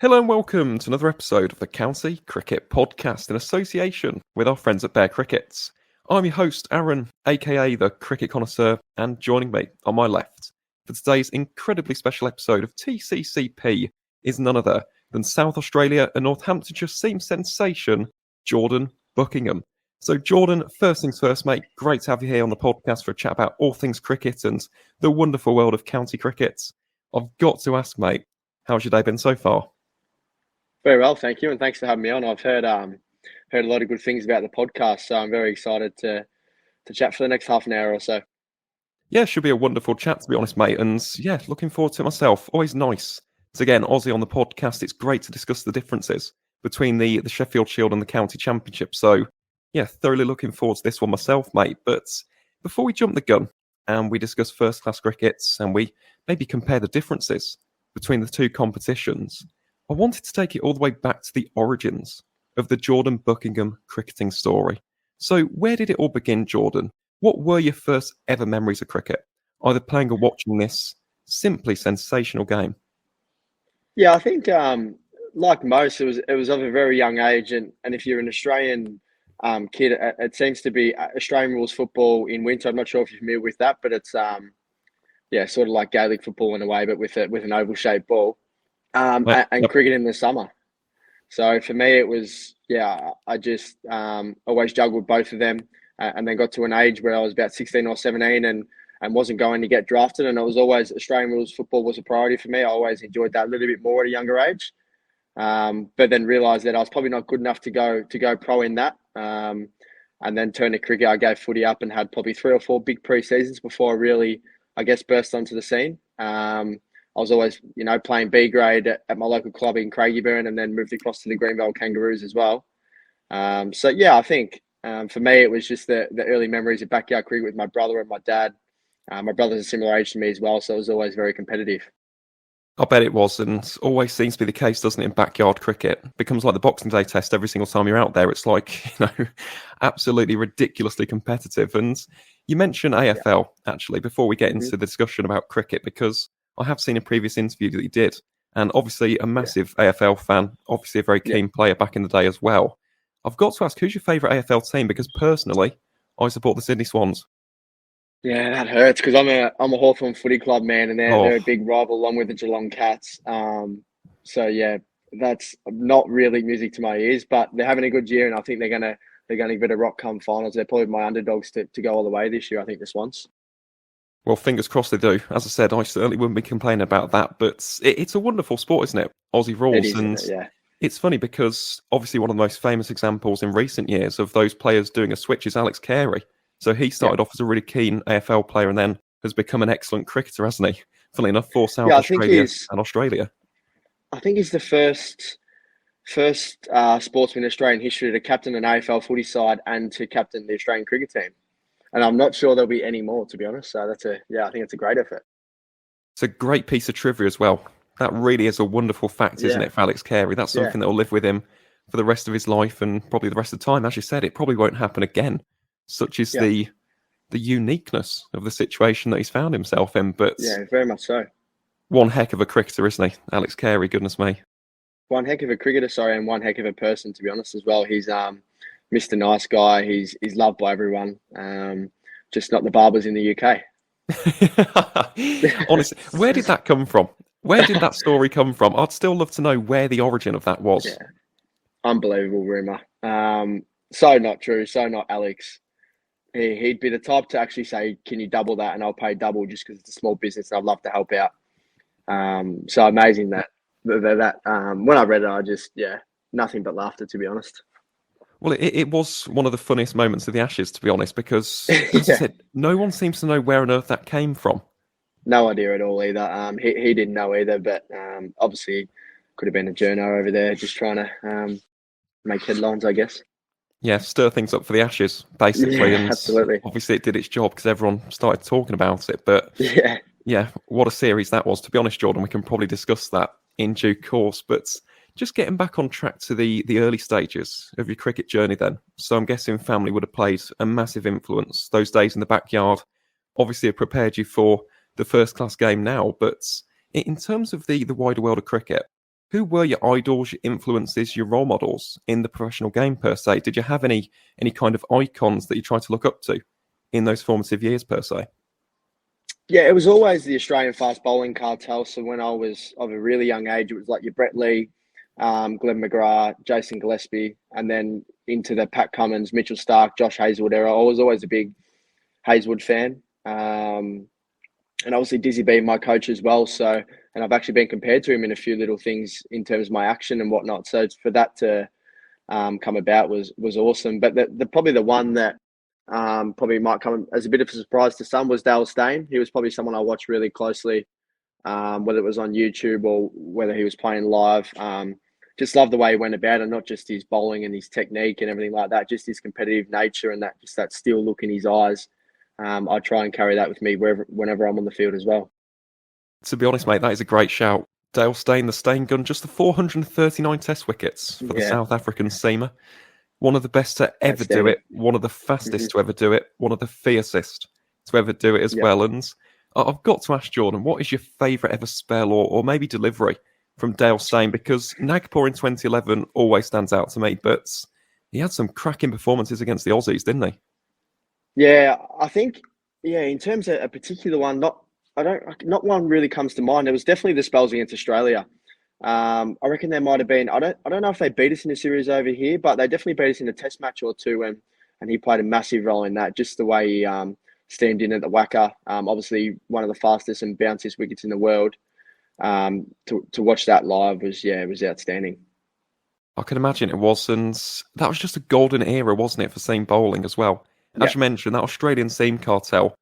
Hello and welcome to another episode of the County Cricket Podcast in association with our friends at Bear Crickets. I'm your host, Aaron, aka the Cricket Connoisseur, and joining me on my left for today's incredibly special episode of TCCP is none other than South Australia and Northamptonshire seam sensation, Jordan Buckingham. So Jordan, first things first, mate, great to have you here on the podcast for a chat about all things cricket and the wonderful world of county cricket. I've got to ask, mate, how's your day been so far? Very well, thank you, and thanks for having me on. I've heard a lot of good things about the podcast, so I'm very excited to chat for the next half an hour or so. Yeah, should be a wonderful chat, to be honest, mate. And yeah, looking forward to it myself. Always nice to get an Aussie on the podcast. It's great to discuss the differences between the Sheffield Shield and the County Championship. So yeah, thoroughly looking forward to this one myself, mate. But before we jump the gun and we discuss first-class crickets and we maybe compare the differences between the two competitions, I wanted to take it all the way back to the origins of the Jordan Buckingham cricketing story. So where did it all begin, Jordan? What were your first ever memories of cricket? Either playing or watching this simply sensational game? Yeah, I think like most, it was of a very young age, and if you're an Australian kid, it seems to be Australian rules football in winter. I'm not sure if you're familiar with that, but it's sort of like Gaelic football in a way, but with an oval shaped ball. And cricket in the summer. So for me, it was, I just always juggled both of them and then got to an age where I was about 16 or 17 and wasn't going to get drafted. And it was always Australian rules football was a priority for me. I always enjoyed that a little bit more at a younger age. But then realised that I was probably not good enough to go pro in that. And then turned to cricket. I gave footy up and had probably 3 or 4 big pre-seasons before I really, I guess, burst onto the scene. I was always, playing B grade at my local club in Craigieburn and then moved across to the Greenville Kangaroos as well. I think for me, it was just the early memories of backyard cricket with my brother and my dad. My brother's a similar age to me as well, so it was always very competitive. I bet it was, and always seems to be the case, doesn't it, in backyard cricket? It becomes like the Boxing Day test every single time you're out there. It's like, absolutely ridiculously competitive. And you mentioned AFL, actually, before we get into the discussion about cricket, because I have seen a previous interview that you did, and obviously a massive AFL fan, obviously a very keen player back in the day as well. I've got to ask, who's your favourite AFL team? Because personally, I support the Sydney Swans. Yeah, that hurts because I'm a Hawthorn Footy Club man, and they're a big rival along with the Geelong Cats. That's not really music to my ears, but they're having a good year, and I think they're gonna give it a rock come finals. They're probably my underdogs to go all the way this year. I think the Swans. Well, fingers crossed they do. As I said, I certainly wouldn't be complaining about that, but it's a wonderful sport, isn't it? Aussie rules. It is, It's funny because obviously one of the most famous examples in recent years of those players doing a switch is Alex Carey. So he started off as a really keen AFL player and then has become an excellent cricketer, hasn't he? Funnily enough, for South Australia and Australia. I think he's the first sportsman in Australian history to captain an AFL footy side and to captain the Australian cricket team. And I'm not sure there'll be any more, to be honest. So I think it's a great effort. It's a great piece of trivia as well. That really is a wonderful fact, isn't it, for Alex Carey? That's something that will live with him for the rest of his life and probably the rest of the time. As you said, it probably won't happen again. Such is the uniqueness of the situation that he's found himself in. But yeah, very much so. One heck of a cricketer, isn't he? Alex Carey, goodness me. One heck of a cricketer, and one heck of a person, to be honest, as well. He's Mr. Nice Guy. He's loved by everyone. Just not the barbers in the UK. Honestly, where did that come from? Where did that story come from? I'd still love to know where the origin of that was. Yeah. Unbelievable rumour. So not true. So not Alex. He'd be the type to actually say, "Can you double that?" And I'll pay double just because it's a small business and I'd love to help out. So amazing that when I read it, I just nothing but laughter, to be honest. Well, it was one of the funniest moments of the Ashes, to be honest, because as I said, no one seems to know where on earth that came from. No idea at all either. He didn't know either, but obviously could have been a journo over there just trying to make headlines, I guess. Yeah, stir things up for the Ashes, basically. Yeah, and absolutely. Obviously it did its job because everyone started talking about it. But yeah, what a series that was. To be honest, Jordan, we can probably discuss that in due course. But just getting back on track to the early stages of your cricket journey then. So I'm guessing family would have played a massive influence. Those days in the backyard obviously have prepared you for the first class game now. But in terms of the wider world of cricket, who were your idols, your influences, your role models in the professional game per se? Did you have any kind of icons that you tried to look up to in those formative years per se? Yeah, it was always the Australian fast bowling cartel. So when I was of a really young age, it was like your Brett Lee, Glenn McGrath, Jason Gillespie, and then into the Pat Cummins, Mitchell Starc, Josh Hazelwood era. I was always a big Hazelwood fan. And obviously Dizzy being my coach as well. So, and I've actually been compared to him in a few little things in terms of my action and whatnot. So for that to come about was awesome. But probably the one that probably might come as a bit of a surprise to some was Dale Steyn. He was probably someone I watched really closely, whether it was on YouTube or whether he was playing live. Just love the way he went about it, not just his bowling and his technique and everything like that, just his competitive nature and that still look in his eyes. I try and carry that with me whenever I'm on the field as well. To be honest, mate, that is a great shout. Dale Steyn, the Steyn gun, just the 439 test wickets for the South African seamer. One of the best to ever do it, one of the fastest to ever do it, one of the fiercest to ever do it as well. And I've got to ask Jordan, what is your favourite ever spell or maybe delivery from Dale Steyn? Because Nagpur in 2011 always stands out to me, but he had some cracking performances against the Aussies, didn't he? Yeah, I think, in terms of a particular one, not one really comes to mind. It was definitely the spells against Australia. I reckon there might have been, I don't know if they beat us in a series over here, but they definitely beat us in a test match or two, and he played a massive role in that, just the way he steamed in at the whacker. Obviously one of the fastest and bounciest wickets in the world. To watch that live was outstanding. I can imagine it was, and that was just a golden era, wasn't it, for seam bowling as well? As you mentioned, that Australian seam cartel,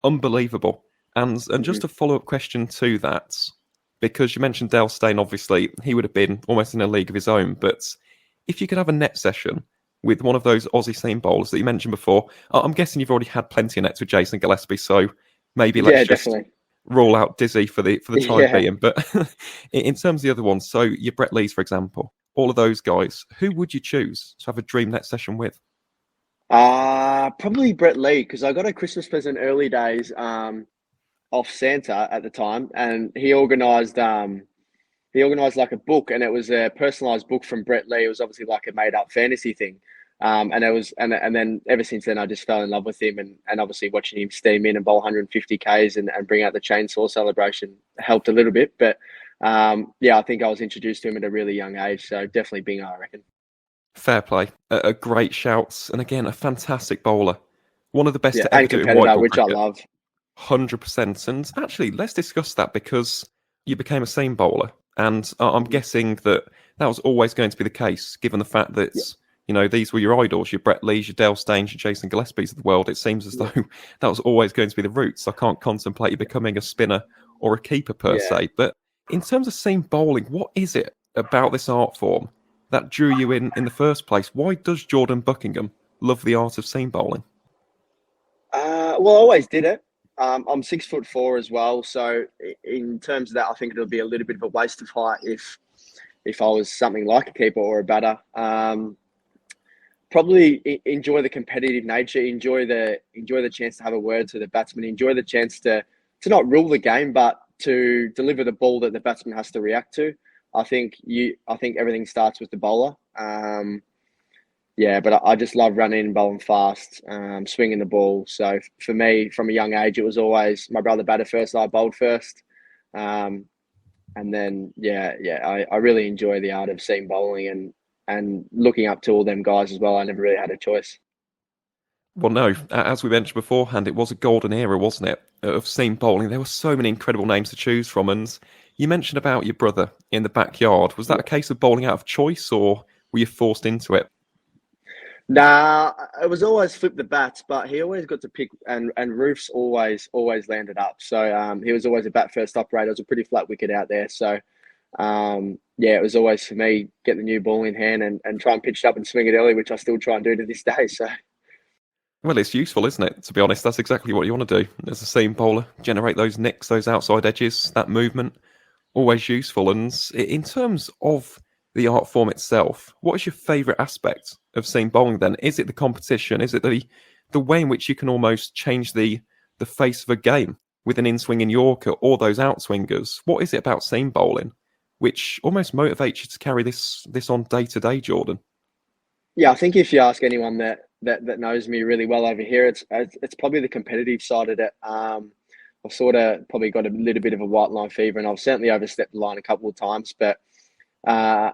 unbelievable. And just a follow-up question to that, because you mentioned Dale Steyn, obviously, he would have been almost in a league of his own, but if you could have a net session with one of those Aussie seam bowlers that you mentioned before, I'm guessing you've already had plenty of nets with Jason Gillespie, so maybe let's just rule out Dizzy for the time being. But in terms of the other ones, so your Brett Lees, for example, all of those guys, who would you choose to have a dream net session with? Probably Brett Lee, because I got a Christmas present early days off Santa at the time, and he organised like a book, and it was a personalised book from Brett Lee. It was obviously like a made up fantasy thing, and it was and then ever since then I just fell in love with him, and obviously watching him steam in and bowl 150 Ks and bring out the chainsaw celebration helped a little bit, but I think I was introduced to him at a really young age, so definitely Bingo, I reckon. Fair play. A great shout. And again, a fantastic bowler. One of the best to ever and do it in competitor, white ball which cricket. I love. 100%. And actually, let's discuss that, because you became a seam bowler. And I'm guessing that was always going to be the case, given the fact that, these were your idols, your Brett Lees, your Dale Steyn, your Jason Gillespies of the world. It seems as though that was always going to be the route. So I can't contemplate you becoming a spinner or a keeper per se. But in terms of seam bowling, what is it about this art form that drew you in the first place? Why does Jordan Buckingham love the art of seam bowling? Well, I always did it. I'm 6'4" as well, so in terms of that, I think it'll be a little bit of a waste of height if I was something like a keeper or a batter. Probably enjoy the competitive nature, enjoy the chance to have a word to the batsman, enjoy the chance to not rule the game, but to deliver the ball that the batsman has to react to. I think everything starts with the bowler. But I just love running and bowling fast, swinging the ball. So for me, from a young age, it was always my brother batted first, I bowled first. And then, I really enjoy the art of seam bowling and looking up to all them guys as well. I never really had a choice. Well, no, as we mentioned beforehand, it was a golden era, wasn't it, of seam bowling. There were so many incredible names to choose from. And you mentioned about your brother in the backyard. Was that a case of bowling out of choice, or were you forced into it? Nah, it was always flip the bats, but he always got to pick, and Roofs always landed up. So he was always a bat first operator. It was a pretty flat wicket out there. So it was always for me, get the new ball in hand and try and pitch it up and swing it early, which I still try and do to this day. So. Well, it's useful, isn't it? To be honest, that's exactly what you want to do as a seam bowler. Generate those nicks, those outside edges, that movement. Always useful. And in terms of the art form itself, what is your favourite aspect of seam bowling then? Is it the competition? Is it the way in which you can almost change the face of a game with an in-swinging Yorker or those outswingers? What is it about seam bowling which almost motivates you to carry this on day to day, Jordan. Yeah, I think if you ask anyone that knows me really well over here, it's probably the competitive side of it. I've sort of probably got a little bit of a white line fever, and I've certainly overstepped the line a couple of times. But I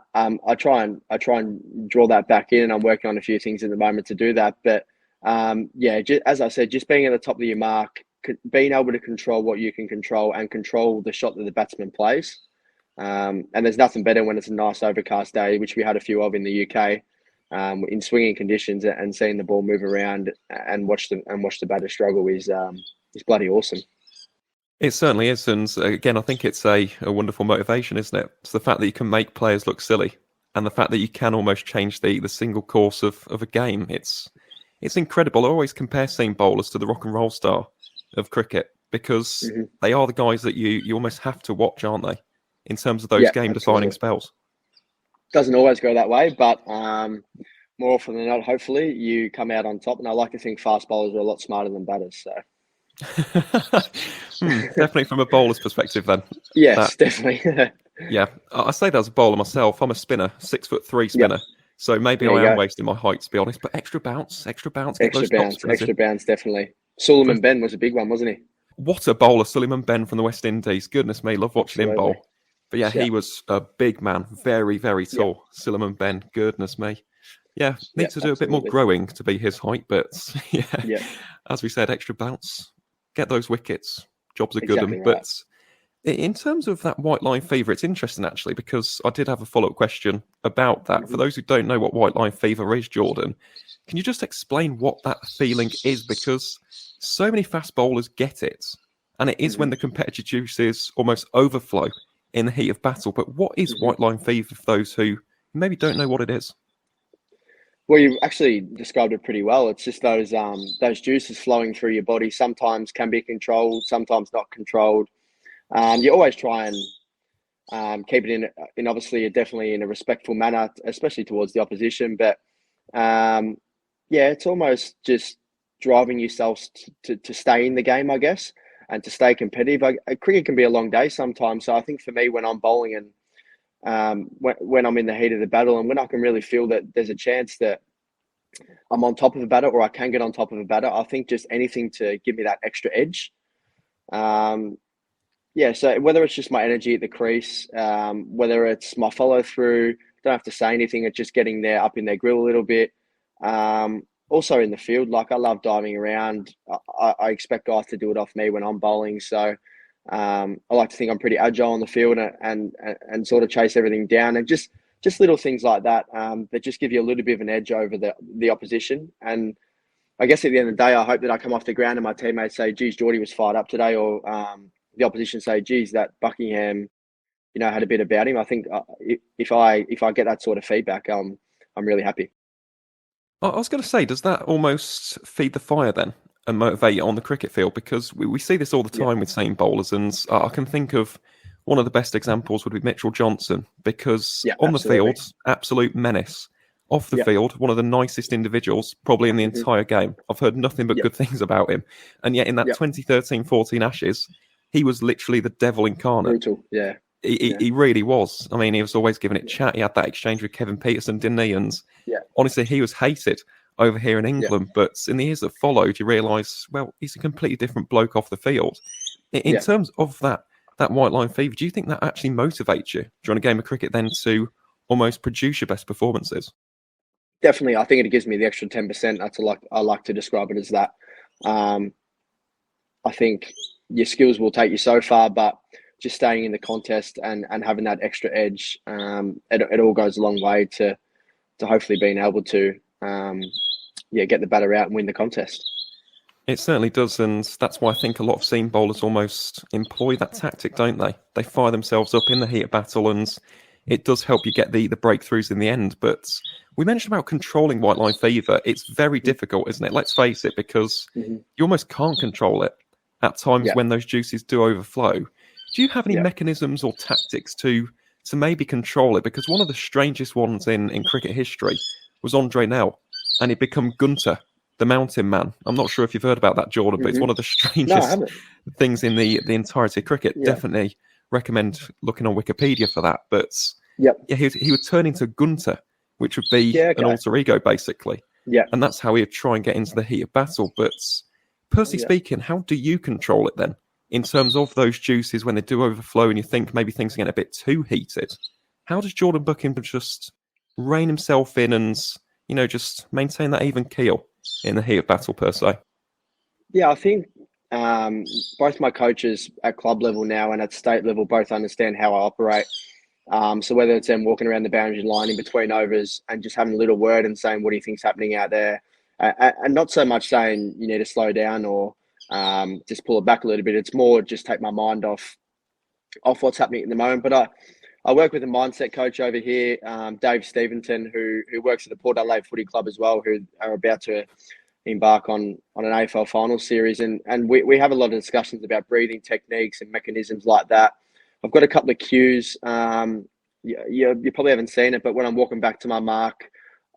try and draw that back in, and I'm working on a few things at the moment to do that. But as I said, just being at the top of your mark, being able to control what you can control and control the shot that the batsman plays. And there's nothing better when it's a nice overcast day, which we had a few of in the UK. In swinging conditions, and seeing the ball move around and watch the batter struggle is bloody awesome. It certainly is, and again, I think it's a wonderful motivation, isn't it? It's the fact that you can make players look silly, and the fact that you can almost change the single course of a game. It's incredible. I always compare seam bowlers to the rock and roll star of cricket, because they are the guys that you almost have to watch, aren't they? In terms of those game-defining spells. Doesn't always go that way, but more often than not, hopefully, you come out on top. And I like to think fast bowlers are a lot smarter than batters. So, definitely from a bowler's perspective, then. Yes, definitely. Yeah, I say that as a bowler myself. I'm a spinner, 6'3" spinner. Yep. So maybe I am wasting my height, to be honest. But extra bounce, extra bounce, definitely. Suleiman Ben was a big one, wasn't he? What a bowler, Suleiman Ben from the West Indies. Goodness me, love watching him bowl. But yeah, he was a big man, very, very tall. Suleiman Ben, goodness me. Yeah, needs to do a bit more growing to be his height, but as we said, extra bounce, get those wickets, jobs are good. Right. But in terms of that white line fever, it's interesting actually, because I did have a follow-up question about that. For those who don't know what white line fever is, Jordan, can you just explain what that feeling is? Because so many fast bowlers get it, and it is when the competitive juices almost overflow in the heat of battle. But what is white line fever for those who maybe don't know what it is? Well, you actually described it pretty well. It's just those juices flowing through your body. Sometimes can be controlled, sometimes not controlled. You always try and keep it in obviously definitely in a respectful manner, especially towards the opposition. But it's almost just driving yourself to stay in the game, I guess, and to stay competitive. Cricket can be a long day sometimes. So I think for me, when I'm bowling and when I'm in the heat of the battle, and when I can really feel that there's a chance that I'm on top of a batter, or I can get on top of a batter, I think just anything to give me that extra edge. So whether it's just my energy at the crease, whether it's my follow through, don't have to say anything, it's just getting there up in their grill a little bit. Also in the field, like I love diving around. I expect guys to do it off me when I'm bowling. So I like to think I'm pretty agile on the field and sort of chase everything down, and just little things like that that just give you a little bit of an edge over the opposition. And I guess at the end of the day, I hope that I come off the ground and my teammates say, geez, Geordie was fired up today, or the opposition say, geez, that Buckingham, had a bit about him. I think if I get that sort of feedback, I'm really happy. I was going to say, does that almost feed the fire then and motivate you on the cricket field? Because we see this all the time with seam bowlers, and I can think of one of the best examples would be Mitchell Johnson, because on the field, absolute menace. Off the field, one of the nicest individuals probably in the entire game. I've heard nothing but good things about him. And yet in that 2013-14 Ashes, he was literally the devil incarnate. Brutal, yeah. He really was. I mean, he was always giving it chat. He had that exchange with Kevin Peterson, didn't he? And honestly, he was hated over here in England. But in the years that followed, you realise, well, he's a completely different bloke off the field. In terms of that white line fever, do you think that actually motivates you during a game of cricket then to almost produce your best performances? Definitely. I think it gives me the extra 10%. That's I like to describe it as that. I think your skills will take you so far, but just staying in the contest and having that extra edge, it all goes a long way to hopefully being able to get the batter out and win the contest. It certainly does, and that's why I think a lot of seam bowlers almost employ that tactic, don't they? They fire themselves up in the heat of battle, and it does help you get the breakthroughs in the end. But we mentioned about controlling white line fever. It's very difficult, isn't it? Let's face it, because you almost can't control it at times when those juices do overflow. Do you have any mechanisms or tactics to maybe control it? Because one of the strangest ones in cricket history was Andre Nell, and he'd become Gunter, the Mountain Man. I'm not sure if you've heard about that, Jordan, but it's one of the strangest things in the entirety of cricket. Definitely recommend looking on Wikipedia for that. But Yep. yeah, he would turn into Gunter, which would be Yeah, an okay. alter ego, basically. Yeah. And that's how he'd try and get into the heat of battle. But personally Yeah. speaking, how do you control it then? In terms of those juices, when they do overflow and you think maybe things are getting a bit too heated, how does Jordan Buckingham just rein himself in and, just maintain that even keel in the heat of battle, per se? Yeah, I think both my coaches at club level now and at state level both understand how I operate. So whether it's them walking around the boundary line in between overs and just having a little word and saying, what do you think's happening out there? And not so much saying you need to slow down or just pull it back a little bit. It's more just take my mind off what's happening at the moment. But I work with a mindset coach over here, Dave Stevenson, who works at the Port Adelaide Footy Club as well, who are about to embark on an AFL final series. And we have a lot of discussions about breathing techniques and mechanisms like that. I've got a couple of cues. You probably haven't seen it, but when I'm walking back to my mark,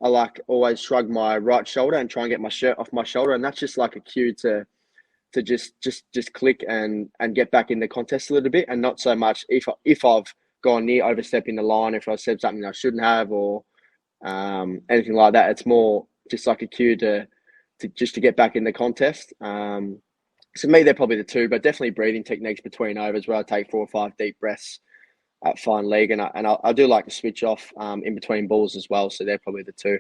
I like always shrug my right shoulder and try and get my shirt off my shoulder. And that's just like a cue to just click and get back in the contest a little bit, and not so much if I've gone near overstepping the line, if I said something I shouldn't have, or anything like that. It's more just like a cue to get back in the contest. So me, they're probably the two, but definitely breathing techniques between overs where I take 4 or 5 deep breaths at fine leg, and I do like to switch off in between balls as well. So they're probably the two.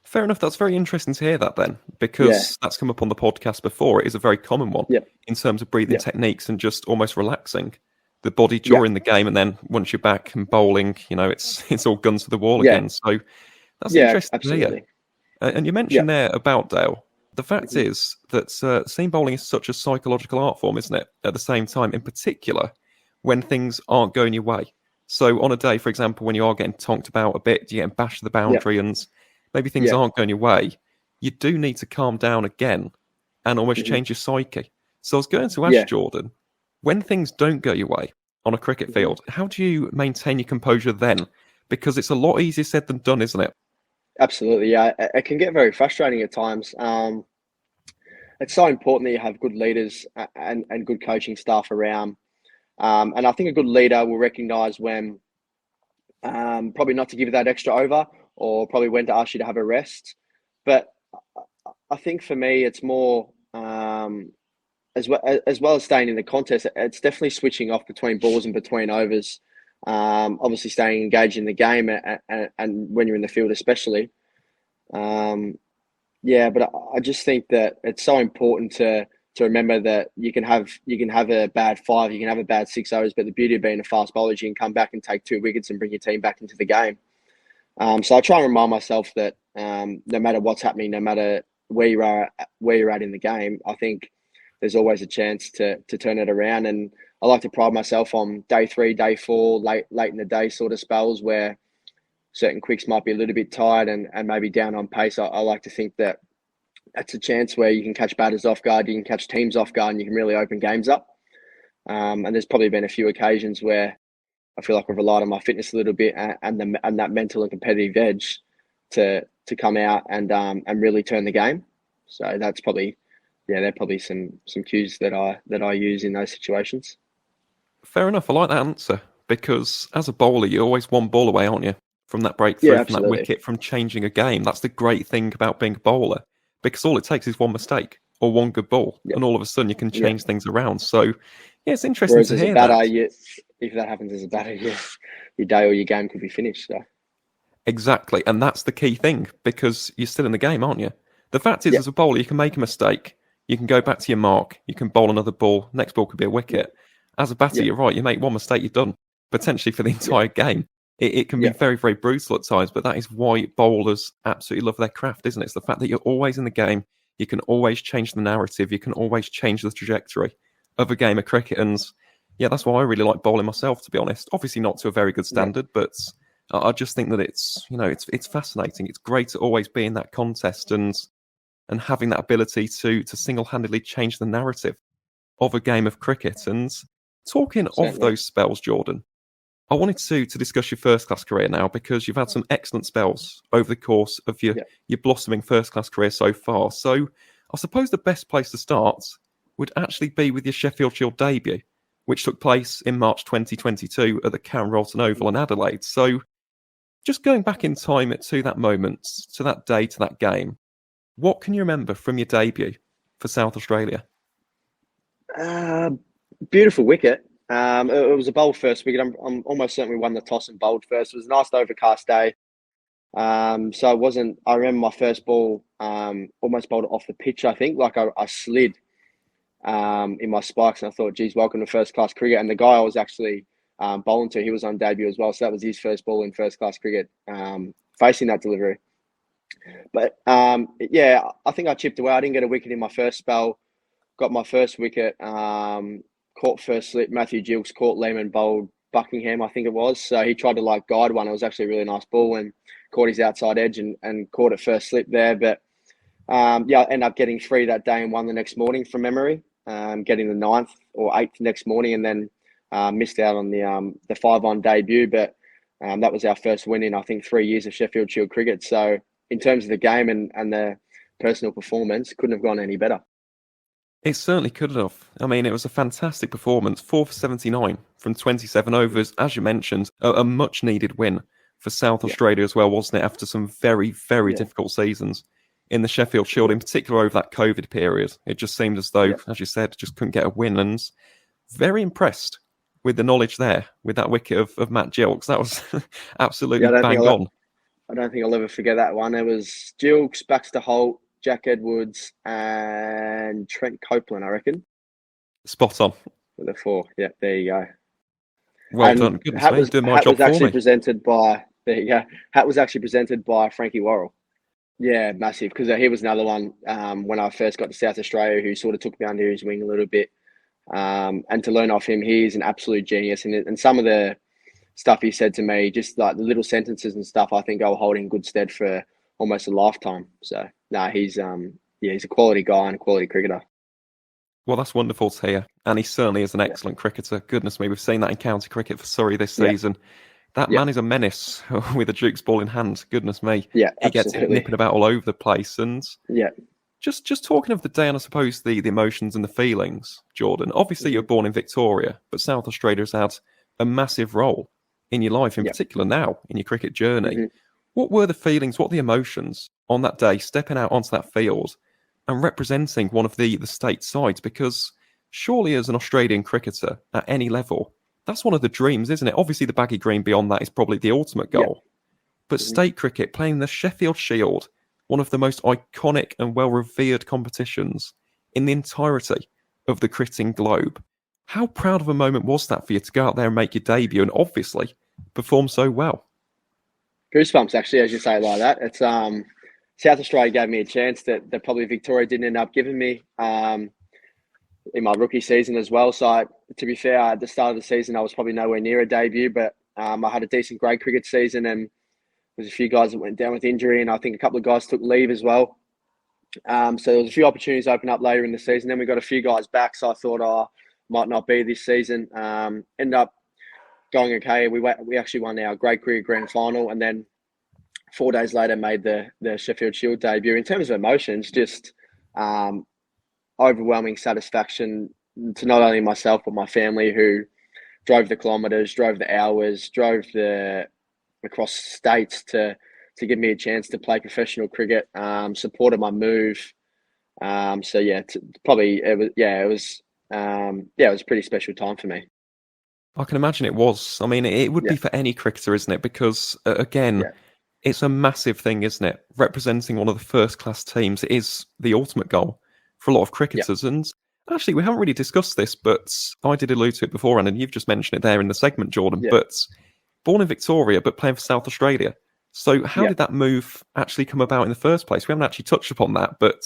Fair enough. That's very interesting to hear that then, because Yeah. that's come up on the podcast before. It is a very common one Yep. in terms of breathing Yep. techniques and just almost relaxing the body during the game. And then once you're back and bowling, it's all guns to the wall again. So that's interesting to hear. Absolutely. And you mentioned there about Dale. The fact is that seam bowling is such a psychological art form, isn't it? At the same time, in particular, when things aren't going your way. So on a day, for example, when you are getting tonked about a bit, you're getting bashed to the boundary and maybe things aren't going your way, you do need to calm down again and almost change your psyche. So I was going to ask Jordan, when things don't go your way on a cricket field, how do you maintain your composure then? Because it's a lot easier said than done, isn't it? Absolutely, yeah. It can get very frustrating at times. It's so important that you have good leaders and good coaching staff around. And I think a good leader will recognise when probably not to give you that extra over, or probably when to ask you to have a rest. But I think for me, it's more as well as staying in the contest. It's definitely switching off between balls and between overs. Obviously, staying engaged in the game and when you're in the field, especially. But I just think that it's so important to remember that you can have a bad 5, you can have a bad 6 overs, but the beauty of being a fast bowler is you can come back and take 2 wickets and bring your team back into the game. So I try and remind myself that no matter what's happening, no matter where you're at in the game, I think there's always a chance to turn it around. And I like to pride myself on day 3, day 4, late in the day sort of spells where certain quicks might be a little bit tired and maybe down on pace. I like to think that that's a chance where you can catch batters off guard, you can catch teams off guard, and you can really open games up. And there's probably been a few occasions where I feel like I've relied on my fitness a little bit and that mental and competitive edge to come out and really turn the game. So that's probably, they're probably some cues that I use in those situations. Fair enough. I like that answer, because as a bowler, you're always one ball away, aren't you? From that breakthrough, from that wicket, from changing a game. That's the great thing about being a bowler, because all it takes is one mistake or one good ball, and all of a sudden you can change things around. So, it's interesting to hear that. If that happens as a batter, your day or your game could be finished. So. Exactly, and that's the key thing, because you're still in the game, aren't you? The fact is, as a bowler, you can make a mistake, you can go back to your mark, you can bowl another ball, next ball could be a wicket. As a batter, you're right, you make one mistake, you're done, potentially for the entire game. It can be very, very brutal at times, but that is why bowlers absolutely love their craft, isn't it? It's the fact that you're always in the game, you can always change the narrative, you can always change the trajectory of a game of cricket, and that's why I really like bowling myself, to be honest. Obviously not to a very good standard, but I just think that it's fascinating. It's great to always be in that contest and having that ability to single-handedly change the narrative of a game of cricket. And talking of those spells, Jordan, I wanted to discuss your first-class career now, because you've had some excellent spells over the course of your blossoming first-class career so far. So I suppose the best place to start would actually be with your Sheffield Shield debut, which took place in March 2022 at the Carrollton Oval in Adelaide. So just going back in time to that moment, to that day, to that game, what can you remember from your debut for South Australia? Beautiful wicket. It was a bowled first wicket. I'm almost certain we won the toss and bowled first. It was a nice overcast day. So it wasn't. I remember my first ball almost bowled it off the pitch. I think like I slid in my spikes, and I thought, "Geez, welcome to first class cricket." And the guy I was actually bowling to, he was on debut as well, so that was his first ball in first class cricket, facing that delivery. But yeah, I think I chipped away. I didn't get a wicket in my first spell. Got my first wicket. Caught first slip. Matthew Gilks caught Lehman, bowled Buckingham, I think it was. So he tried to like guide one. It was actually a really nice ball and caught his outside edge and caught it first slip there. But yeah, I ended up getting 3 that day and 1 the next morning from memory. Getting the 9th or 8th next morning, and then missed out on the 5-on debut. But that was our first win in, I think, 3 years of Sheffield Shield cricket. So in terms of the game and the personal performance, couldn't have gone any better. It certainly could have. I mean, it was a fantastic performance. 4 for 79 from 27 overs. As you mentioned, a much-needed win for South Australia as well, wasn't it? After some very, very difficult seasons in the Sheffield Shield, in particular over that COVID period. It just seemed as though, as you said, just couldn't get a win. And very impressed with the knowledge there, with that wicket of Matt Gilks. That was absolutely bang on. I don't think I'll ever forget that one. It was Gilks, Baxter Holt, Jack Edwards, and Trent Copeland, I reckon. Spot on. With the 4. Yeah, there you go. Well done. Goodness me, doing my job for me. There you go. Hat was actually presented by Frankie Worrell. Yeah, massive, because he was another one when I first got to South Australia who sort of took me under his wing a little bit. And to learn off him, he's an absolute genius. And some of the stuff he said to me, just like the little sentences and stuff, I think I'll hold in good stead for almost a lifetime. So, no, he's a quality guy and a quality cricketer. Well, that's wonderful to hear. And he certainly is an excellent cricketer. Goodness me, we've seen that in county cricket for Surrey this season. That man is a menace with a Duke's ball in hand. Goodness me. Yeah, he gets it nipping about all over the place. And just talking of the day and I suppose the emotions and the feelings, Jordan, obviously you're born in Victoria, but South Australia has had a massive role in your life, in particular now, in your cricket journey. What were the feelings, what were the emotions on that day, stepping out onto that field and representing one of the state sides? Because surely as an Australian cricketer at any level, that's one of the dreams, isn't it? Obviously the baggy green beyond that is probably the ultimate goal. But state cricket, playing the Sheffield Shield, one of the most iconic and well-revered competitions in the entirety of the cricketing globe. How proud of a moment was that for you to go out there and make your debut and obviously perform so well? Goosebumps, actually, as you say it like that. It's South Australia gave me a chance that probably Victoria didn't end up giving me in my rookie season as well. So to be fair, at the start of the season, I was probably nowhere near a debut, but I had a decent grade cricket season and there's a few guys that went down with injury and I think a couple of guys took leave as well. So there was a few opportunities open up later in the season. Then we got a few guys back, so I thought, might not be this season. Ended up going okay. We actually won our grade cricket grand final and then 4 days later made the Sheffield Shield debut. In terms of emotions, just overwhelming satisfaction to not only myself but my family, who drove the kilometres, drove the hours, drove across states to give me a chance to play professional cricket, supported my move. So yeah, it was a pretty special time for me. I can imagine it was. I mean, it would be for any cricketer, isn't it? Because it's a massive thing, isn't it? Representing one of the first-class teams is the ultimate goal for a lot of cricketers. And actually, we haven't really discussed this, but I did allude to it beforehand, and you've just mentioned it there in the segment, Jordan. But born in Victoria, but playing for South Australia. So how did that move actually come about in the first place? We haven't actually touched upon that, but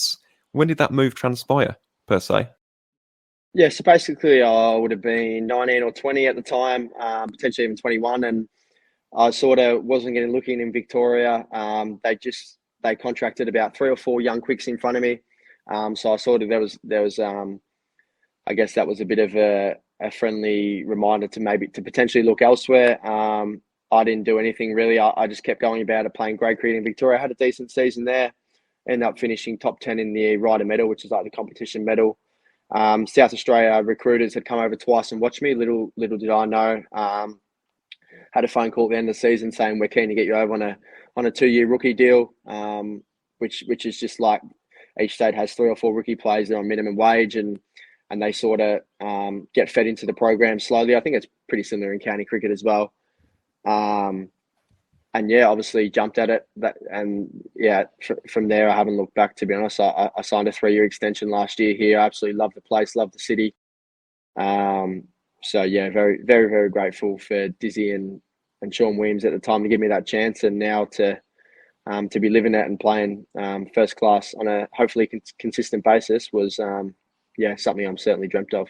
when did that move transpire, per se? Yeah, so basically I would have been 19 or 20 at the time, potentially even 21, and I sort of wasn't getting looking in Victoria. They contracted about 3 or 4 young quicks in front of me. So I sort of, there was I guess that was a bit of a friendly reminder to potentially look elsewhere. I didn't do anything really. I just kept going about it, playing grade cricket in Victoria. I had a decent season there. Ended up finishing top 10 in the Ryder medal, which is like the competition medal. South Australia recruiters had come over twice and watched me. Little did I know. Had a phone call at the end of the season saying we're keen to get you over on a 2-year rookie deal, which is just like each state has 3 or 4 rookie players that are on minimum wage, and they sort of get fed into the program slowly. I think it's pretty similar in county cricket as well. And yeah, obviously jumped at it. From there I haven't looked back, to be honest. I signed a 3-year extension last year here. I absolutely love the place, love the city. So yeah, very, very, very grateful for Dizzy and Sean Williams at the time to give me that chance, and now to be living it and playing first class on a hopefully consistent basis was something I'm certainly dreamt of.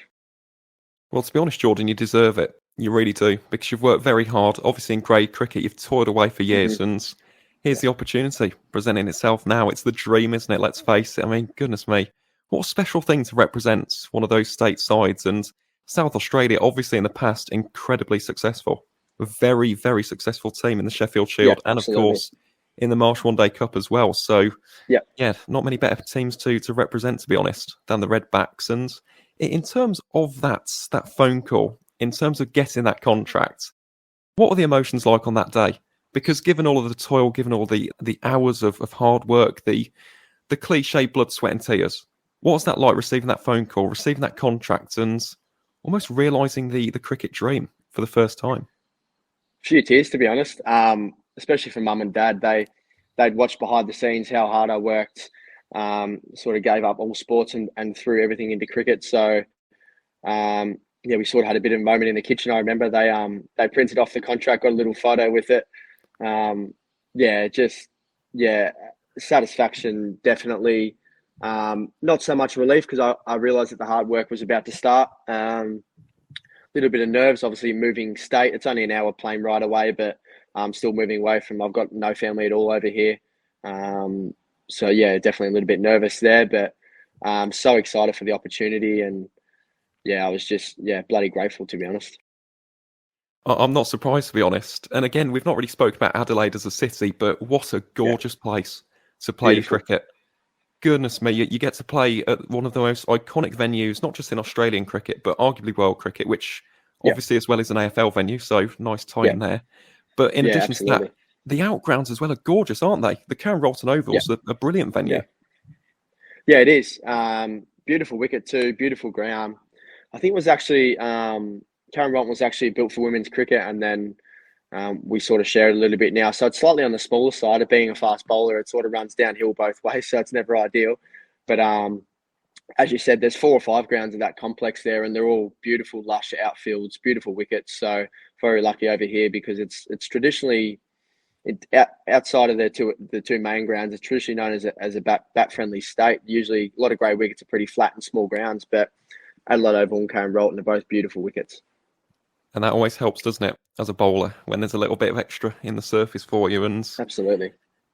Well, to be honest, Jordan, you deserve it. You really do, because you've worked very hard. Obviously, in grade cricket, you've toiled away for years, and here's the opportunity presenting itself now. It's the dream, isn't it? Let's face it. I mean, goodness me, what a special thing to represent one of those state sides. And South Australia, obviously, in the past, incredibly successful. A very, very successful team in the Sheffield Shield, and of course, in the Marsh One Day Cup as well. So, yeah, not many better teams to represent, to be honest, than the Redbacks. And in terms of that phone call, in terms of getting that contract, what were the emotions like on that day? Because given all of the toil, given all the hours of hard work, the cliche blood, sweat and tears, what was that like, receiving that phone call, receiving that contract, and almost realising the cricket dream for the first time? A few tears, to be honest, especially for mum and dad. They'd watched behind the scenes how hard I worked, sort of gave up all sports and threw everything into cricket. So we sort of had a bit of a moment in the kitchen. I remember they printed off the contract, got a little photo with it. Satisfaction, definitely. Not so much relief, because I realised that the hard work was about to start. Little bit of nerves, obviously moving state. It's only an hour plane ride away, but I'm still moving away from. I've got no family at all over here. So yeah, definitely a little bit nervous there, but I'm so excited for the opportunity, and yeah, I was just bloody grateful, to be honest. I'm not surprised, to be honest. And again, we've not really spoken about Adelaide as a city, but what a gorgeous place to play Beautiful. cricket. Goodness me, you get to play at one of the most iconic venues, not just in Australian cricket, but arguably world cricket, which obviously as well is an AFL venue, so nice tie in there. But in addition to that, the outgrounds as well are gorgeous, aren't they? The Karen Rolton Oval's a brilliant venue. Yeah, it is. Beautiful wicket too, beautiful ground. I think it was actually, Karen Rolton was actually built for women's cricket, and then we sort of share it a little bit now. So it's slightly on the smaller side. Of being a fast bowler, it sort of runs downhill both ways, so it's never ideal. But as you said, there's 4 or 5 grounds in that complex there, and they're all beautiful, lush outfields, beautiful wickets. So very lucky over here, because it's traditionally, outside of the two main grounds, it's traditionally known as a bat friendly state. Usually, a lot of grey wickets are pretty flat and small grounds, but Adelaide Oval and Karen Rolton are both beautiful wickets. And that always helps, doesn't it, as a bowler, when there's a little bit of extra in the surface for you. And absolutely.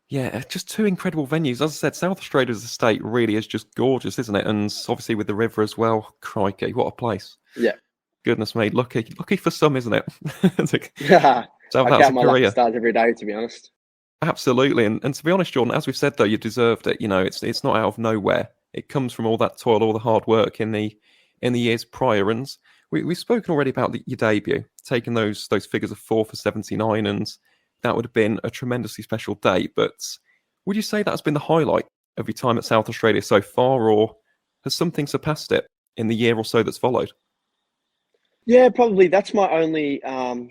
Yeah, just 2 incredible venues. As I said, South Australia as a state really is just gorgeous, isn't it? And obviously with the river as well. Crikey, what a place. Yeah. Goodness me, lucky for some, isn't it? I count my lucky stars every day, to be honest. Absolutely. And to be honest, Jordan, as we've said, though, you deserved it. You know, it's not out of nowhere. It comes from all that toil, all the hard work in the years prior. And we've spoken already about your debut, taking those figures of 4 for 79, and that would have been a tremendously special day. But would you say that's been the highlight of your time at South Australia so far, or has something surpassed it in the year or so that's followed? Yeah, probably. That's my only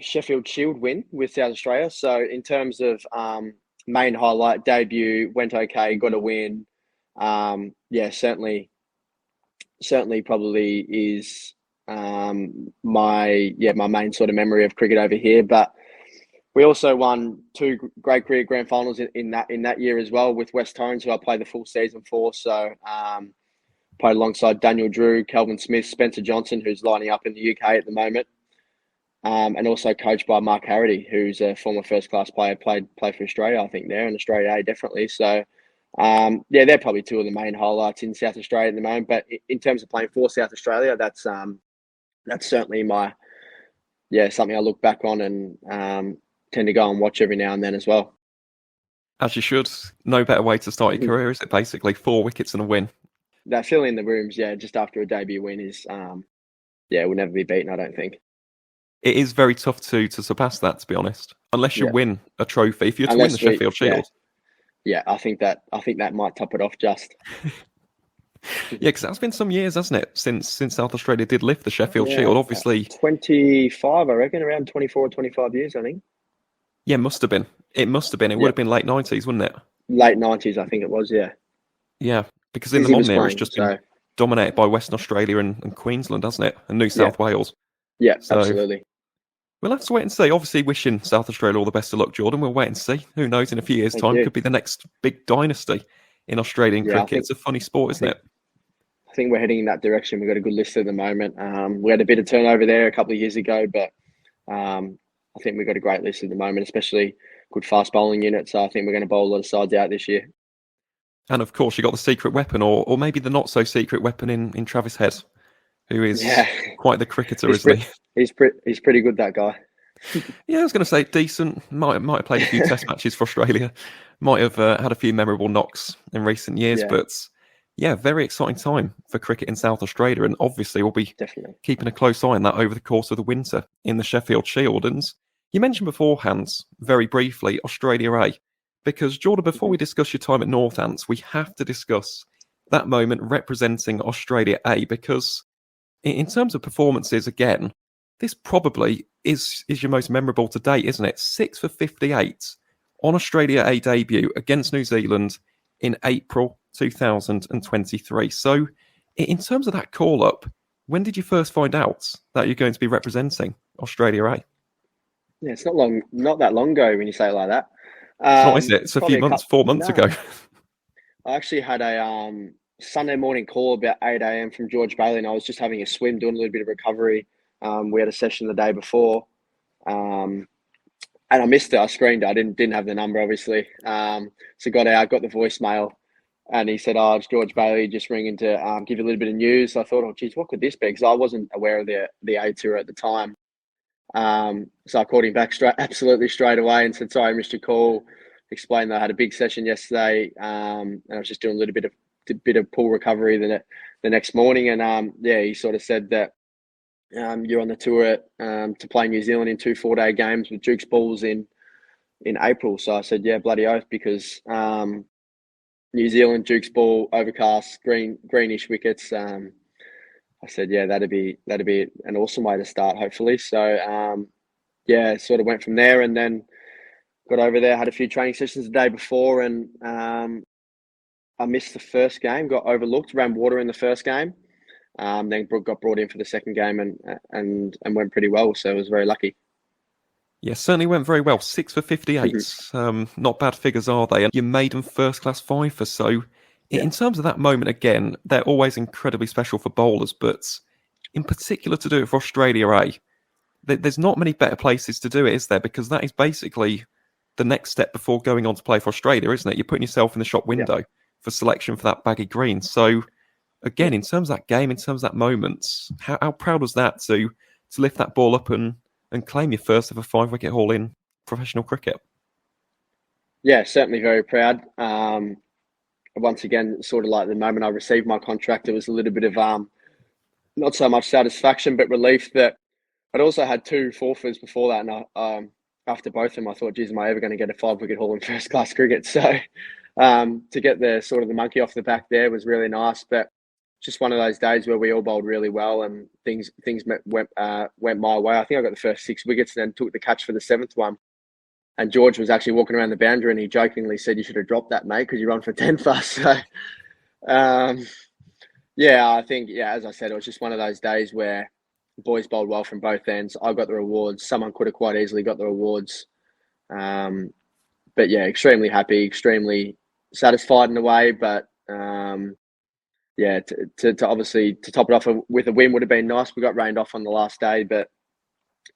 Sheffield Shield win with South Australia. So in terms of main highlight, debut, went okay, got a win. Certainly probably is my main sort of memory of cricket over here. But we also won 2 great cricket grand finals in that year as well, with West Torrens, who I played the full season for. So played alongside Daniel Drew, Kelvin Smith, Spencer Johnson, who's lining up in the UK at the moment, and also coached by Mark Harrity, who's a former first-class player, played for Australia, I think, there, and Australia A, definitely. So, they're probably 2 of the main highlights in South Australia at the moment. But in terms of playing for South Australia, that's certainly something I look back on and tend to go and watch every now and then as well. As you should. No better way to start your career, is it, basically? 4 wickets and a win. that feeling in the rooms, just after a debut win is, will never be beaten, I don't think. It is very tough to surpass that, to be honest. Unless you Yeah. win a trophy. If you're to win the Unless we, Sheffield Shield. I think that might top it off just. Yeah, because that's been some years, hasn't it, since South Australia did lift the Sheffield Yeah, Shield. Obviously, 25, I reckon, around 24 or 25 years, I think. yeah, must have been. It must have been. It would have been late 90s, wouldn't it? Late 90s, I think it was, yeah. Yeah, because in the Izzy was modern era, it's playing, just so been dominated by Western Australia and Queensland, hasn't it? And New South Wales. yeah, So absolutely. we'll have to wait and see. Obviously, wishing South Australia all the best of luck, Jordan. We'll wait and see. Who knows, in a few years' Thank time, you. could be the next big dynasty in Australian cricket. It's a funny sport, isn't it? I think we're heading in that direction. We've got a good list at the moment. We had a bit of turnover there a couple of years ago, but I think we've got a great list at the moment, especially good fast bowling unit. So I think we're going to bowl a lot of sides out this year. And of course, you got the secret weapon, or maybe the not so secret weapon in Travis Head, who is quite the cricketer, isn't he? He's pretty good, that guy. Yeah, I was going to say decent. Might have played a few Test matches for Australia. Might have had a few memorable knocks in recent years, but yeah, very exciting time for cricket in South Australia, and obviously we'll be keeping a close eye on that over the course of the winter in the Sheffield Shield. And you mentioned beforehand, very briefly, Australia A, because Jordan, before we discuss your time at Northants, we have to discuss that moment representing Australia A, because in terms of performances, again, this probably is your most memorable to date, isn't it? 6 for 58 on Australia A debut against New Zealand in April 2023. So in terms of that call-up, when did you first find out that you're going to be representing Australia A? Yeah, it's not that long ago when you say it like that. It's not, is it? It's a few months, 4 months ago. I actually had a Sunday morning call about 8 a.m. from George Bailey, and I was just having a swim, doing a little bit of recovery. We had a session the day before, and I missed it. I screened it. I didn't have the number, obviously. So got out, got the voicemail, and he said, "Oh, it's George Bailey, just ringing to give you a little bit of news." So I thought, "Oh, geez, what could this be?" Because I wasn't aware of the A tour at the time. So I called him back absolutely straight away and said, "Sorry, I missed your call." Explained that I had a big session yesterday, and I was just doing a little bit of pool recovery the next morning. And he sort of said that you're on the tour to play New Zealand in 2 4-day games with Duke's balls in April. So I said, "Yeah, bloody oath," because New Zealand, Duke's ball, overcast, greenish wickets. I said, "Yeah, that'd be an awesome way to start, hopefully." So sort of went from there, and then got over there, had a few training sessions the day before, and I missed the first game, got overlooked, ran water in the first game. Then got brought in for the second game and went pretty well. So I was very lucky. Yeah, certainly went very well. 6 for 58. Not bad figures, are they? And you made them first-class fifer. So in terms of that moment, again, they're always incredibly special for bowlers. But in particular to do it for Australia A, there's not many better places to do it, is there? Because that is basically the next step before going on to play for Australia, isn't it? You're putting yourself in the shop window for selection for that baggy green. So again, in terms of that game, in terms of that moment, how proud was that to lift that ball up and claim your first ever 5-wicket haul in professional cricket? Yeah, certainly very proud. Once again, sort of like the moment I received my contract, it was a little bit of not so much satisfaction, but relief that I'd also had 2 forfeits before that. And after both of them, I thought, geez, am I ever going to get a 5-wicket haul in first class cricket? So to get the sort of the monkey off the back there was really nice. But just one of those days where we all bowled really well and things went my way. I think I got the first 6 wickets and then took the catch for the 7th one. And George was actually walking around the boundary and he jokingly said, "You should have dropped that, mate, because you run for 10 fast." So, I think, as I said, it was just one of those days where the boys bowled well from both ends. I got the rewards. Someone could have quite easily got the rewards. But yeah, extremely happy, extremely satisfied in a way. But to obviously to top it off with a win would have been nice. We got rained off on the last day, but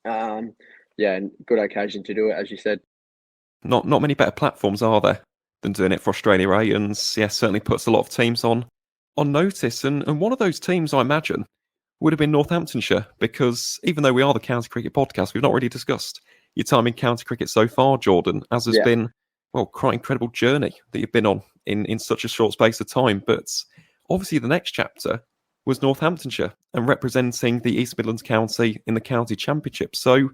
good occasion to do it, as you said. Not many better platforms, are there, than doing it for Australia A? And certainly puts a lot of teams on notice. And one of those teams, I imagine, would have been Northamptonshire, because even though we are the County Cricket Podcast, we've not really discussed your time in county cricket so far, Jordan, as has been, quite an incredible journey that you've been on in such a short space of time. But obviously the next chapter was Northamptonshire and representing the East Midlands County in the county championship. So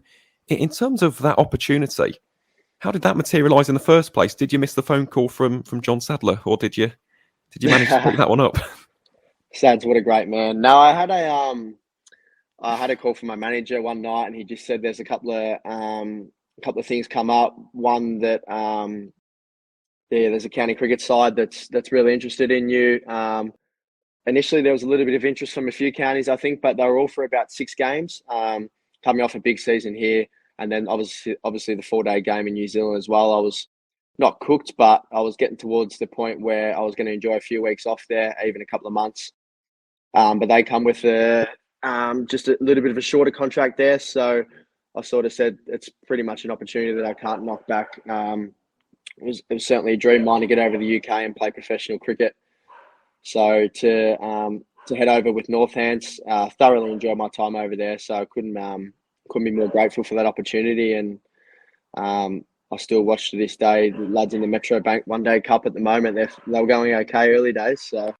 in terms of that opportunity, how did that materialise in the first place? Did you miss the phone call from John Sadler, or did you manage to pick that one up? Sads, what a great man. No, I had a call from my manager one night, and he just said there's a couple of things come up. One that there's a county cricket side that's really interested in you. Initially, there was a little bit of interest from a few counties, I think, but they were all for about 6 games. Coming off a big season here, and then obviously the 4-day game in New Zealand as well. I was not cooked, but I was getting towards the point where I was going to enjoy a few weeks off there, even a couple of months. But they come with just a little bit of a shorter contract there. So I sort of said it's pretty much an opportunity that I can't knock back. It was certainly a dream of mine to get over to the UK and play professional cricket. So to head over with Northants, thoroughly enjoyed my time over there. So I couldn't be more grateful for that opportunity. And I still watch to this day the lads in the Metro Bank One Day Cup at the moment. They were going okay early days. So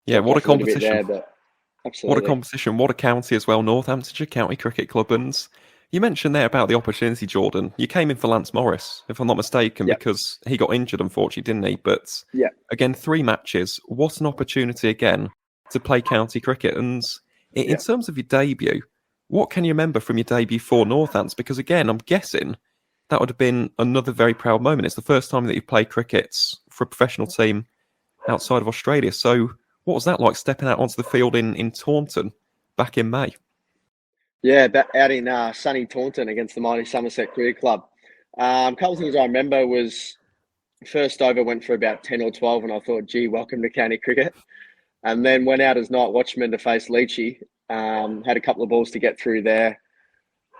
yeah, what a competition! Absolutely. What a competition! What a county as well, Northamptonshire County Cricket Club. And you mentioned there about the opportunity, Jordan. You came in for Lance Morris, if I'm not mistaken, because he got injured, unfortunately, didn't he? But again, 3 matches. What an opportunity again to play county cricket. And in terms of your debut, what can you remember from your debut for Northants? Because again, I'm guessing that would have been another very proud moment. It's the first time that you've played cricket for a professional team outside of Australia. So what was that like, stepping out onto the field in Taunton back in May? Yeah, out in sunny Taunton against the mighty Somerset Cricket Club. A couple of things I remember was first over went for about 10 or 12, and I thought, gee, welcome to county cricket. And then went out as night watchman to face Leachy. Had a couple of balls to get through there.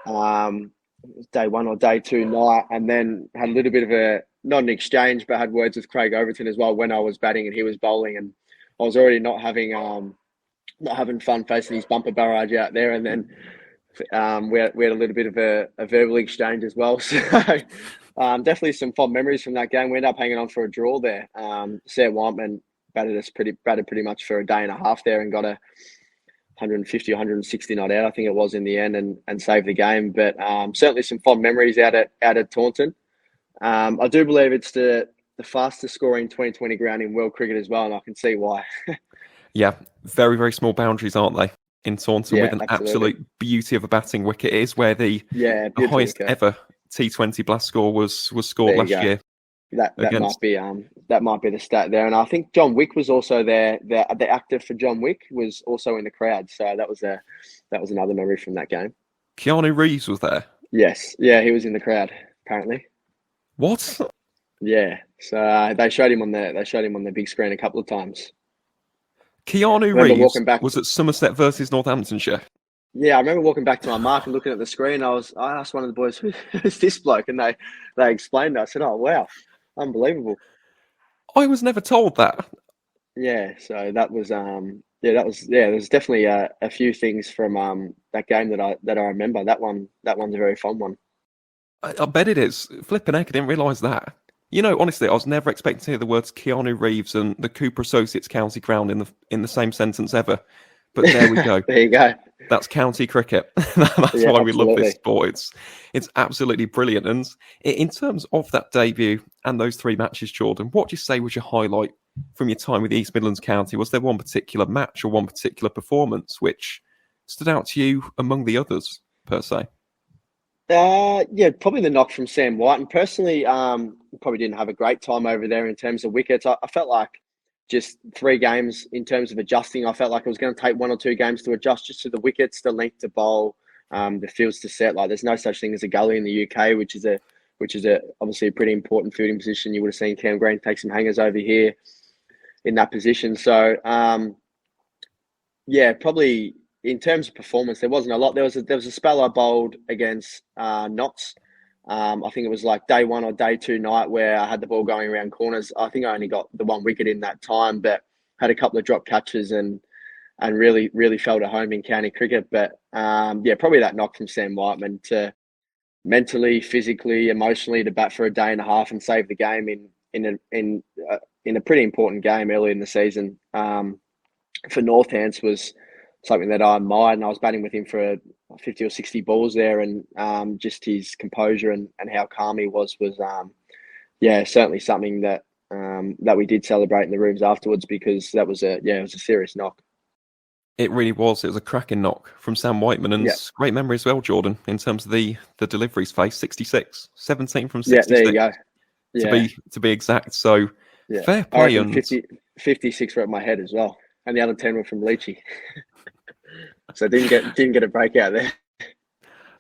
Day 1 or day 2 night, and then had a little bit of not an exchange, but had words with Craig Overton as well when I was batting and he was bowling, and I was already not having fun facing his bumper barrage out there, and then we had a little bit of a verbal exchange as well. So definitely some fond memories from that game. We ended up hanging on for a draw there. Sarah Whiteman batted pretty much for a day and a half there and got a 150, 160 not out, I think it was in the end, and saved the game. But certainly some fond memories out at Taunton. I do believe it's the fastest scoring 2020 ground in world cricket as well, and I can see why. Yeah, very, very small boundaries, aren't they, in Taunton, with an absolute beauty of a batting wicket. It is where the highest ever T20 blast score was scored last year. That might be the stat there, and I think John Wick was also there. The actor for John Wick was also in the crowd, so that was another memory from that game. Keanu Reeves was there. Yes, yeah, he was in the crowd apparently. What? Yeah, so they showed him on the big screen a couple of times. Keanu Reeves was at Somerset versus Northamptonshire. Yeah, I remember walking back to my mark and looking at the screen. I asked one of the boys, "Who's this bloke?" And they explained it. I said, "Oh wow, unbelievable." I was never told that. Yeah, so there's definitely a few things from that game that I remember. That one's a very fun one. I bet it is. Flipping heck, I didn't realise that. You know, honestly, I was never expecting to hear the words Keanu Reeves and the Cooper Associates County Ground in the same sentence ever. But there we go. There you go. That's county cricket. That's why we love this sport. It's absolutely brilliant. And in terms of that debut and those 3 matches, Jordan, what do you say was your highlight from your time with East Midlands County? Was there one particular match or one particular performance which stood out to you among the others, per se? Yeah, probably the knock from Sam White. And personally, probably didn't have a great time over there in terms of wickets. I felt like just 3 games in terms of adjusting. I felt like it was going to take 1 or 2 games to adjust just to the wickets, the length to bowl, the fields to set. Like there's no such thing as a gully in the UK, which is obviously a pretty important fielding position. You would have seen Cam Green take some hangers over here in that position. So probably in terms of performance, there wasn't a lot. There was a spell I bowled against Notts. I think it was like day 1 or day 2 night where I had the ball going around corners. I think I only got the 1 wicket in that time, but had a couple of drop catches and really, really felt at home in county cricket. But probably that knock from Sam Whiteman to mentally, physically, emotionally to bat for a day and a half and save the game in a pretty important game early in the season. for Northants was something that I admired, and I was batting with him for 50 or 60 balls there, and just his composure and how calm he was certainly something that that we did celebrate in the rooms afterwards, because that was it was a serious knock. It really was. It was a cracking knock from Sam Whiteman, and great memory as well, Jordan, in terms of the deliveries faced. 66, 17 from 66. Yeah, there you go. Yeah. To be exact. So fair play. And 56 were at my head as well, and the other 10 were from Leachy. So didn't get a break out there.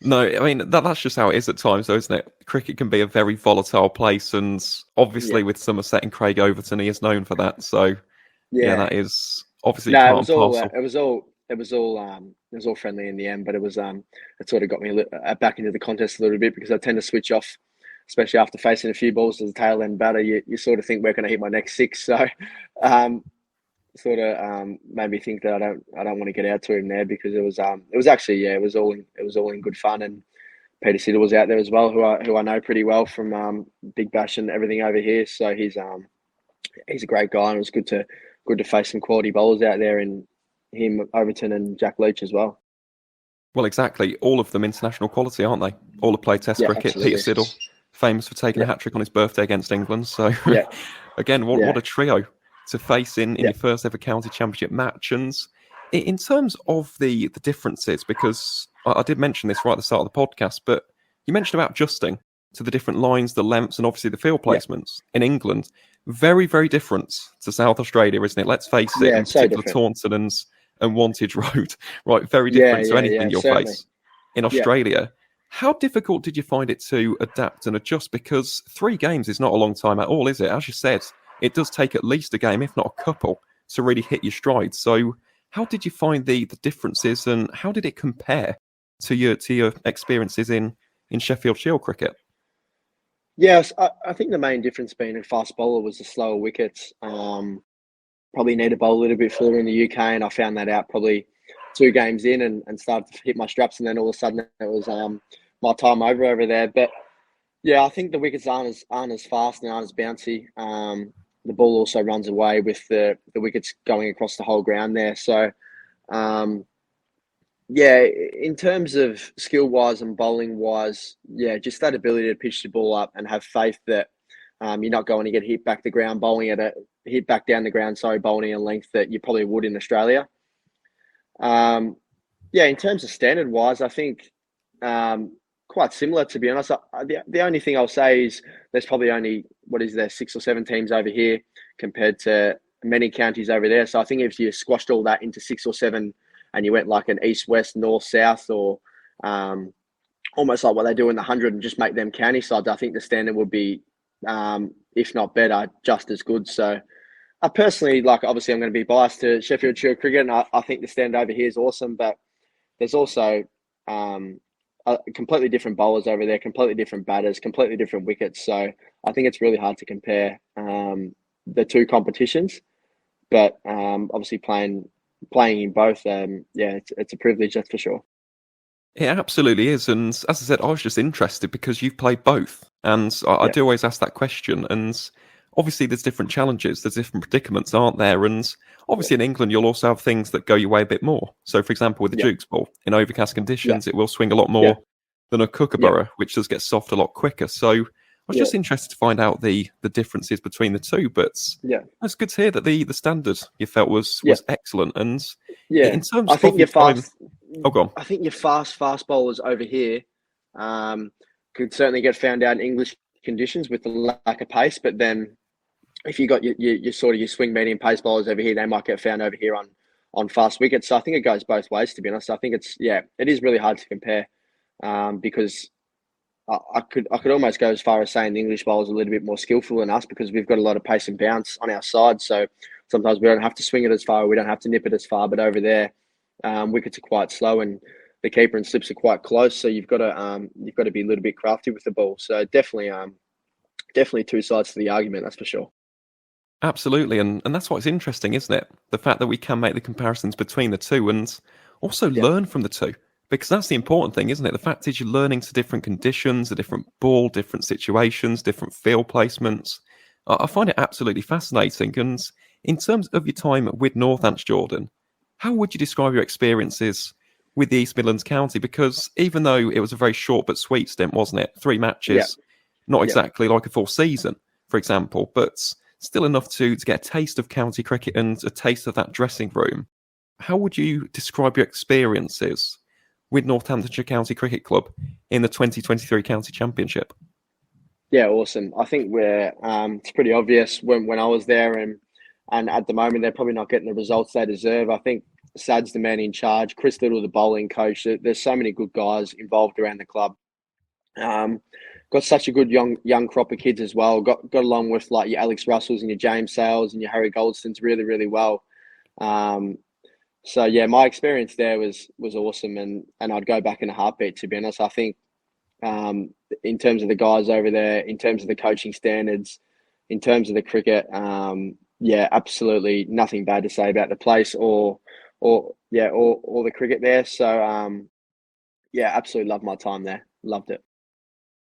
No, I mean that's just how it is at times, though, isn't it? Cricket can be a very volatile place, and obviously with Somerset and Craig Overton, he is known for that. So that is obviously it was all friendly in the end, but it sort of got me back into the contest a little bit, because I tend to switch off, especially after facing a few balls as a tail end batter. You sort of think, where can I hit my next six? So made me think that I don't want to get out to him there, because it was all in good fun. And Peter Siddle was out there as well, who I know pretty well from Big Bash and everything over here. So he's a great guy, and it was good to face some quality bowlers out there, in him, Overton, and Jack Leach as well. Well, exactly. All of them international quality, aren't they? All have played Test cricket. Absolutely. Peter Siddle, famous for taking a hat-trick on his birthday against England. So, again, what a trio to face in your first ever county championship match. And in terms of the differences, because I did mention this right at the start of the podcast, but you mentioned about adjusting to the different lines, the lengths, and obviously the field placements in England. Very, very different to South Australia, isn't it? Let's face it, in particular Taunton and Wantage Road. Right, very different to anything you'll face in Australia. How difficult did you find it to adapt and adjust? Because 3 games is not a long time at all, is it? As you said, it does take at least a game, if not a couple, to really hit your stride. So how did you find the differences, and how did it compare to your experiences in Sheffield Shield cricket? Yes, I think the main difference being a fast bowler was the slower wickets. Probably need to bowl a little bit further in the UK, and I found that out probably 2 games in, and started to hit my straps, and then all of a sudden it was my time over there. But I think the wickets aren't as fast and aren't as bouncy. The ball also runs away with the wickets going across the whole ground there. So, in terms of skill-wise and bowling-wise, just that ability to pitch the ball up and have faith that you're not going to get hit back the ground, hit back down the ground, bowling a length that you probably would in Australia. In terms of standard-wise, I think quite similar, to be honest. The only thing I'll say is there's probably only, 6 or 7 teams over here compared to many counties over there. So I think if you squashed all that into 6 or 7 and you went like an east-west, north-south, or almost like what they do in the 100 and just make them county sides, I think the standard would be, if not better, just as good. So I personally, obviously I'm going to be biased to Sheffield Shield cricket, and I think the standard over here is awesome, but there's also completely different bowlers over there, completely different batters, completely different wickets. So I think it's really hard to compare the 2 competitions, but obviously playing in both, it's a privilege, that's for sure. It absolutely is. And as I said, I was just interested because you've played both. And I do always ask that question. And obviously there's different challenges, there's different predicaments, aren't there? And obviously in England, you'll also have things that go your way a bit more. So for example, with the Duke's ball, in overcast conditions, it will swing a lot more than a Kookaburra, which does get soft a lot quicker. So I was just interested to find out the differences between the 2, but it's good to hear that the standard you felt was excellent. And in terms I think of your fast, go on. I think your fast bowlers over here could certainly get found out in English conditions with the lack of pace, but then if you got your swing medium pace bowlers over here, they might get found over here on fast wickets. So I think it goes both ways, to be honest. I think it is really hard to compare because I could almost go as far as saying the English bowlers are a little bit more skillful than us, because we've got a lot of pace and bounce on our side. So sometimes we don't have to swing it as far, we don't have to nip it as far. But over there, wickets are quite slow and the keeper and slips are quite close. So you've got to be a little bit crafty with the ball. So definitely 2 sides to the argument, that's for sure. Absolutely, and that's what's interesting, isn't it? The fact that we can make the comparisons between the 2 and also learn from the 2. Because that's the important thing, isn't it? The fact is you're learning to different conditions, a different ball, different situations, different field placements. I find it absolutely fascinating. And in terms of your time with Northants, Jordan, how would you describe your experiences with the East Midlands County? Because even though it was a very short but sweet stint, wasn't it? 3 Yeah, matches, not yeah. exactly like a full season, for example, but still enough to get a taste of county cricket and a taste of that dressing room. How would you describe your experiences with Northamptonshire County Cricket Club in the 2023 County Championship? Yeah, awesome. I think it's pretty obvious when I was there, and at the moment they're probably not getting the results they deserve. I think Sad's the man in charge. Chris Little, the bowling coach. There's so many good guys involved around the club. Got such a good young crop of kids as well. Got along with like your Alex Russells and your James Sales and your Harry Goldstons really, really well. So yeah, my experience there was awesome, and I'd go back in a heartbeat, to be honest. I think in terms of the guys over there, in terms of the coaching standards, in terms of the cricket, yeah, absolutely nothing bad to say about the place or the cricket there. So yeah, absolutely loved my time there. Loved it.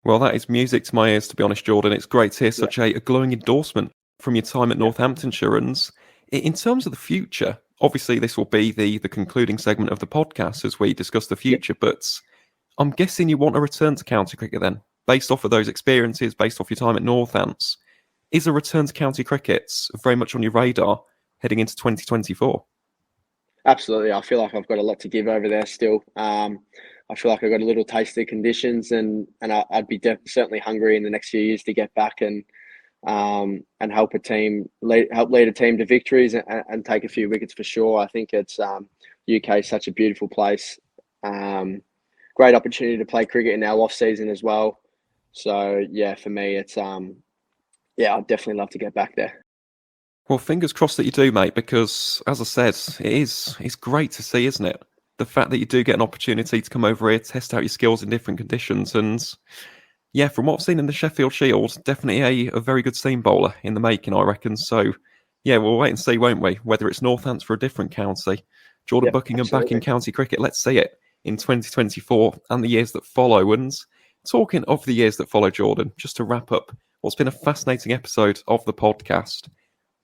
Well, that is music to my ears, to be honest, Jordan. It's great to hear Yeah. such a glowing endorsement from your time at Northamptonshire. And in terms of the future, obviously this will be the concluding segment of the podcast as we discuss the future, but I'm guessing you want to return to county cricket then, based off of those experiences, based off your time at Northants. Is a return to county cricket very much on your radar heading into 2024? Absolutely. I feel like I've got a lot to give over there still. I feel like I got a little taste of the conditions, and I'd be certainly hungry in the next few years to get back and help lead a team to victories and take a few wickets for sure. I think it's UK is such a beautiful place. Great opportunity to play cricket in our off season as well. So yeah, for me, it's I'd definitely love to get back there. Well, fingers crossed that you do, mate, because as I said, it's great to see, isn't it? The fact that you do get an opportunity to come over here, test out your skills in different conditions. And yeah, from what I've seen in the Sheffield Shield, definitely a very good seam bowler in the making, I reckon. So yeah, we'll wait and see, won't we? Whether it's Northants for a different county, Jordan Buckingham absolutely. back in county cricket, let's see it in 2024 and the years that follow. And talking of the years that follow, Jordan, just to wrap up what's been a fascinating episode of the podcast,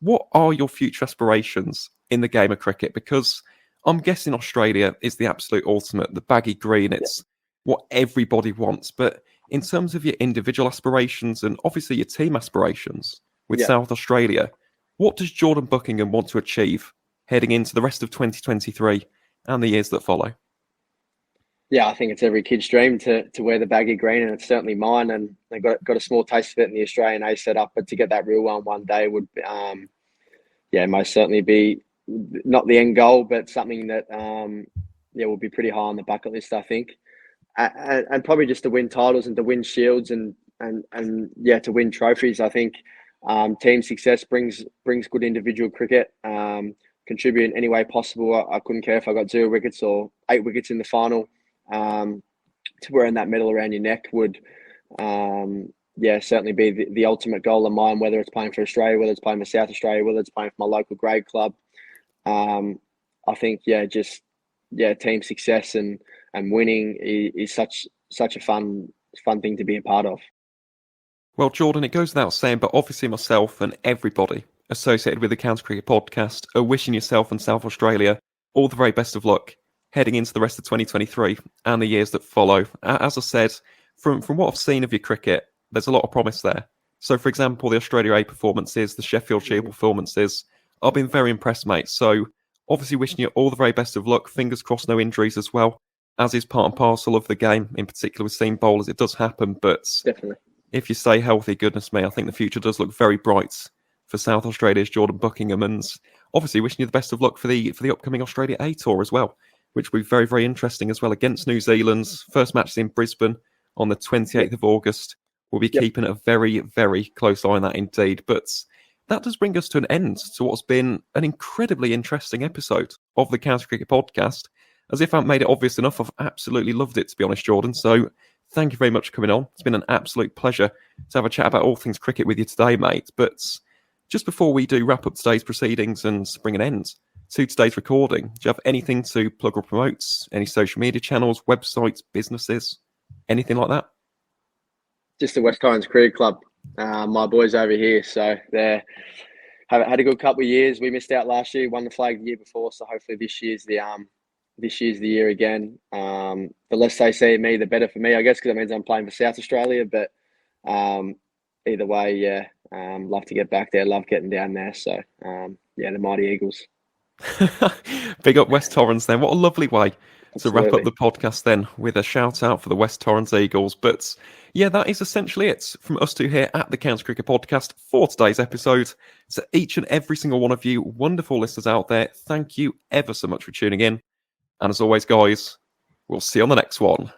what are your future aspirations in the game of cricket? Because I'm guessing Australia is the absolute ultimate, the baggy green. It's what everybody wants. But in terms of your individual aspirations and obviously your team aspirations with South Australia, what does Jordan Buckingham want to achieve heading into the rest of 2023 and the years that follow? Yeah, I think it's every kid's dream to wear the baggy green, and it's certainly mine. And I got a small taste of it in the Australian A setup, but to get that real one day would, most certainly be not the end goal, but something that will be pretty high on the bucket list, I think. And probably just to win titles and to win shields and to win trophies. I think team success brings good individual cricket. Contribute in any way possible. I couldn't care if I got 0 wickets or 8 wickets in the final. To wearing that medal around your neck would, certainly be the ultimate goal of mine. Whether it's playing for Australia, whether it's playing for South Australia, whether it's playing for my local grade club. I think team success and winning is such a fun thing to be a part of. Well, Jordan, it goes without saying, but obviously myself and everybody associated with the County Cricket Podcast are wishing yourself and South Australia all the very best of luck heading into the rest of 2023 and the years that follow. As I said, from what I've seen of your cricket, there's a lot of promise there. So, for example, the Australia A performances, the Sheffield Shield performances, I've been very impressed, mate. So, obviously wishing you all the very best of luck. Fingers crossed, no injuries as well, as is part and parcel of the game, in particular with seam bowlers. It does happen, but definitely, if you stay healthy, goodness me, I think the future does look very bright for South Australia's Jordan Buckingham, and obviously wishing you the best of luck for the upcoming Australia A tour as well, which will be very, very interesting as well against New Zealand's first match is in Brisbane on the 28th of August. We'll be keeping a very, very close eye on that indeed. But that does bring us to an end to what's been an incredibly interesting episode of the County Cricket Podcast. As if I haven't made it obvious enough, I've absolutely loved it, to be honest, Jordan. So thank you very much for coming on. It's been an absolute pleasure to have a chat about all things cricket with you today, mate. But just before we do wrap up today's proceedings and bring an end to today's recording, do you have anything to plug or promote? Any social media channels, websites, businesses, anything like that? Just the West Torrens Cricket Club. My boys over here, so they're had a good couple of years. We missed out last year, won the flag the year before, so hopefully this year's the year again. The less they see of me, the better for me, I guess, because it means I'm playing for South Australia. But either way, yeah, love to get back there, love getting down there. So yeah, the mighty Eagles. Big up West Torrens then. What a lovely way to wrap up Absolutely. the podcast then with a shout out for the West Torrens Eagles. But yeah, that is essentially it from us two here at the County Cricket Podcast for today's episode. So each and every single one of you wonderful listeners out there, thank you ever so much for tuning in. And as always, guys, we'll see you on the next one.